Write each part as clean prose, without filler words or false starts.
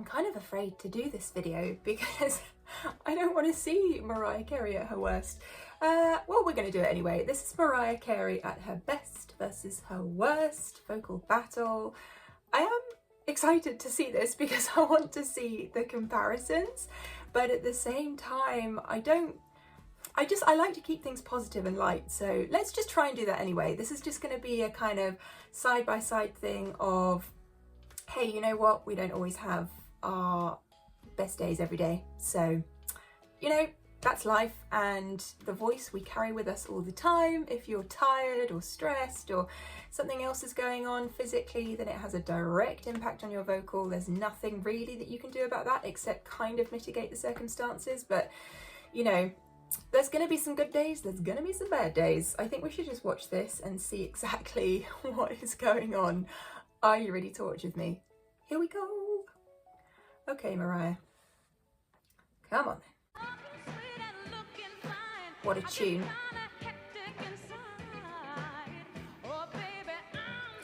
kind of afraid to do this video because I don't want to see Mariah Carey at her worst. Well, we're going to do it anyway. This is Mariah Carey at her best versus her worst vocal battle. I am excited to see this because I want to see the comparisons, but at the same time, I like to keep things positive and light, so let's just try and do that anyway. This is just going to be a kind of side-by-side thing of, hey, you know what, we don't always have our best days every day, so, you know, that's life, and the voice we carry with us all the time. If you're tired or stressed or something else is going on physically, then it has a direct impact on your vocal. There's nothing really that you can do about that except kind of mitigate the circumstances, but, you know, there's going to be some good days, there's going to be some bad days. I think we should just watch this and see exactly what is going on. Are you ready to watch with me? Here we go. Okay, Mariah. Come on then. What a tune.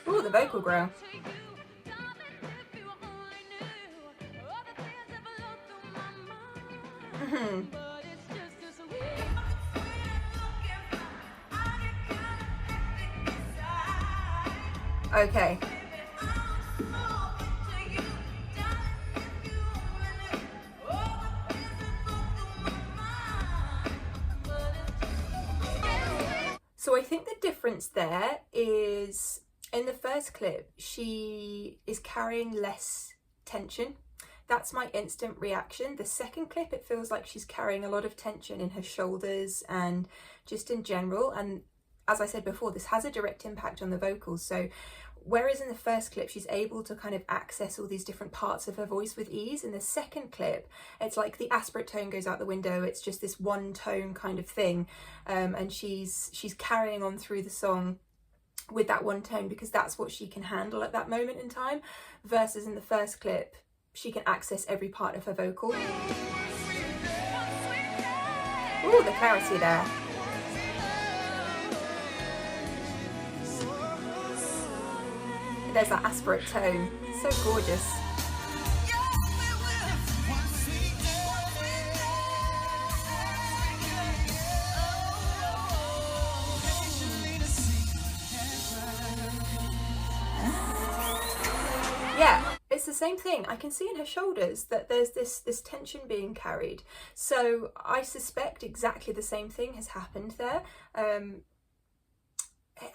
Ooh, the vocal growl. Okay. So I think the difference there is in the first clip, she is carrying less tension. That's my instant reaction. The second clip, it feels like she's carrying a lot of tension in her shoulders and just in general. And as I said before, this has a direct impact on the vocals. So whereas in the first clip, she's able to kind of access all these different parts of her voice with ease, in the second clip, it's like the aspirate tone goes out the window. It's just this one tone kind of thing. And she's carrying on through the song with that one tone because that's what she can handle at that moment in time. Versus in the first clip, she can access every part of her vocal. Ooh, the clarity there. There's that aspirate tone, so gorgeous. Yeah, it's the same thing. I can see in her shoulders that there's this tension being carried. So I suspect exactly the same thing has happened there.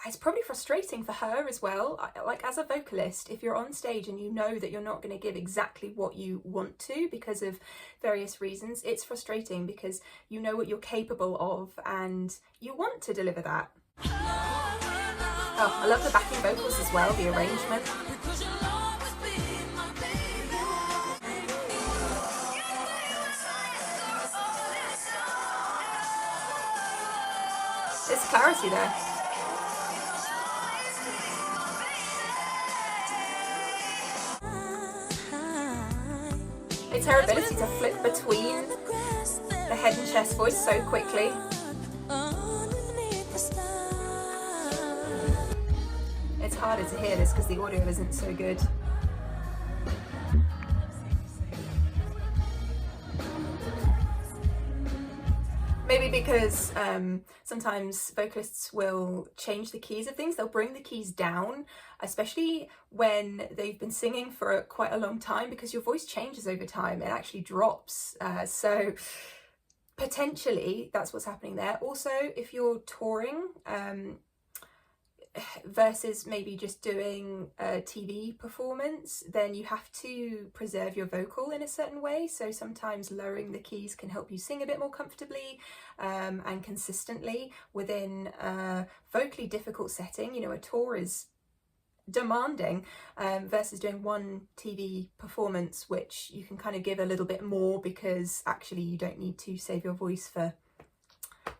It's probably frustrating for her as well. Like, as a vocalist, if you're on stage and you know that you're not going to give exactly what you want to because of various reasons, it's frustrating because you know what you're capable of and you want to deliver that. Oh, I love the backing vocals as well, the arrangement. There's clarity there. It's her ability to flip between the head and chest voice so quickly. It's harder to hear this because the audio isn't so good. Maybe because sometimes vocalists will change the keys of things. They'll bring the keys down, especially when they've been singing for quite a long time, because your voice changes over time. It actually drops. So potentially that's what's happening there. Also, if you're touring, versus maybe just doing a TV performance, then you have to preserve your vocal in a certain way. So sometimes lowering the keys can help you sing a bit more comfortably and consistently within a vocally difficult setting. You know, a tour is demanding versus doing one TV performance, which you can kind of give a little bit more because actually you don't need to save your voice for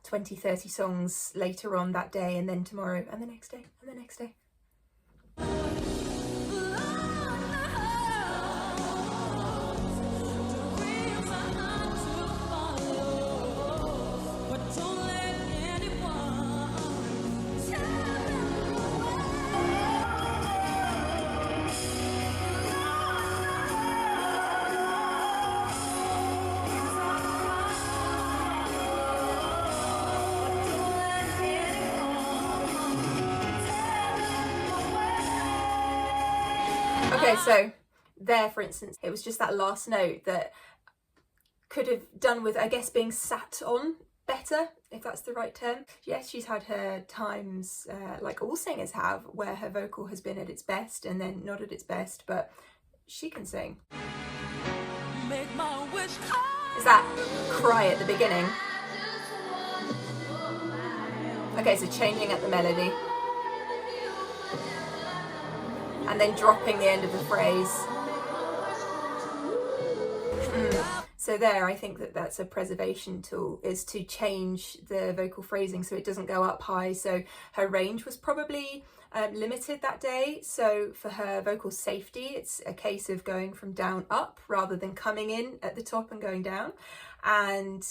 20-30 songs later on that day, and then tomorrow, and the next day, and the next day. Okay, so there, for instance, it was just that last note that could have done with, I guess, being sat on better, if that's the right term. Yes, she's had her times, like all singers have, where her vocal has been at its best and then not at its best, but she can sing. Is that cry at the beginning? Okay, so changing up the melody and then dropping the end of the phrase. So there, I think that that's a preservation tool, is to change the vocal phrasing so it doesn't go up high. So her range was probably limited that day. So for her vocal safety, it's a case of going from down up rather than coming in at the top and going down. And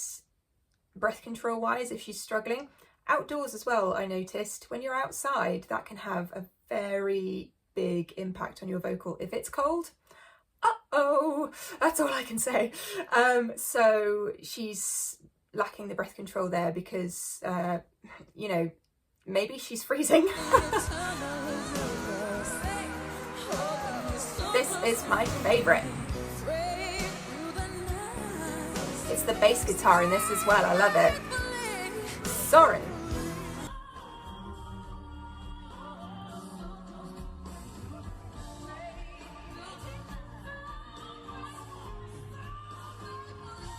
breath control wise, if she's struggling, outdoors as well, I noticed when you're outside, that can have a very big impact on your vocal. If it's cold, uh-oh, that's all I can say. So she's lacking the breath control there because, you know, maybe she's freezing. This is my favourite. It's the bass guitar in this as well, I love it. Soaring.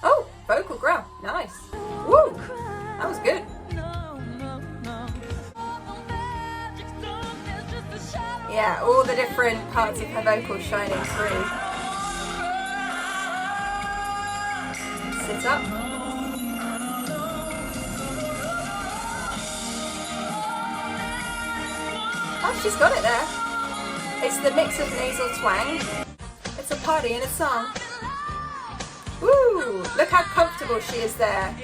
Oh, vocal growl, nice. Woo, that was good. Yeah, all the different parts of her vocal shining through. Sit up. Oh, she's got it there. It's the mix of nasal twang. It's a party and a song. Woo! Look how comfortable she is there.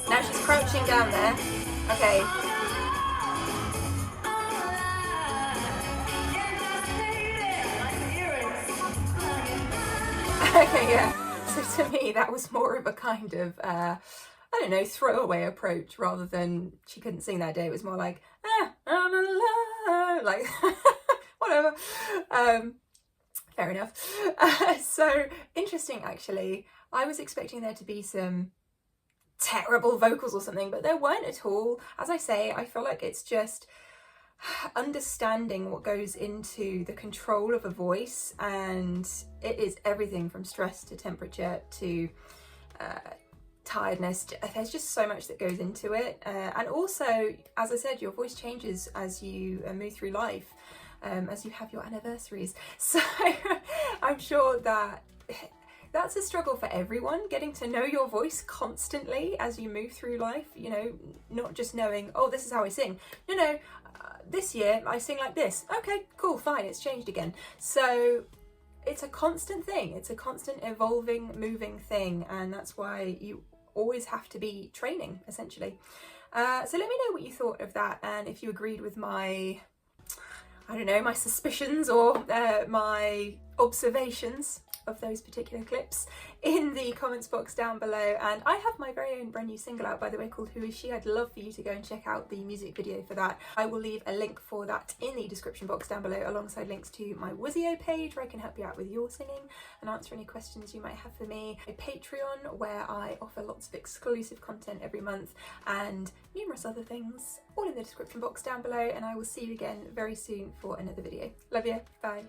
Now she's crouching down there. Okay. Okay, yeah. So to me, that was more of a kind of, I don't know, throwaway approach rather than she couldn't sing that day. It was more like, I'm in love, like, whatever. Fair enough. So interesting, actually. I was expecting there to be some terrible vocals or something, but there weren't at all. As I say, I feel like it's just understanding what goes into the control of a voice, and it is everything from stress to temperature to tiredness. There's just so much that goes into it, and also, as I said, your voice changes as you move through life. As you have your anniversaries. So I'm sure that that's a struggle for everyone, getting to know your voice constantly as you move through life, you know, not just knowing, oh, this is how I sing. No, this year I sing like this. Okay, cool, fine, it's changed again. So it's a constant thing. It's a constant evolving, moving thing. And that's why you always have to be training, essentially. So let me know what you thought of that, and if you agreed with my, I don't know, my suspicions or my observations of those particular clips in the comments box down below. And I have my very own brand new single out, by the way, called Who Is She? I'd love for you to go and check out the music video for that. I will leave a link for that in the description box down below, alongside links to my Wisio page where I can help you out with your singing and answer any questions you might have for me, a Patreon where I offer lots of exclusive content every month, and numerous other things, all in the description box down below. And I will see you again very soon for another video. Love you, bye.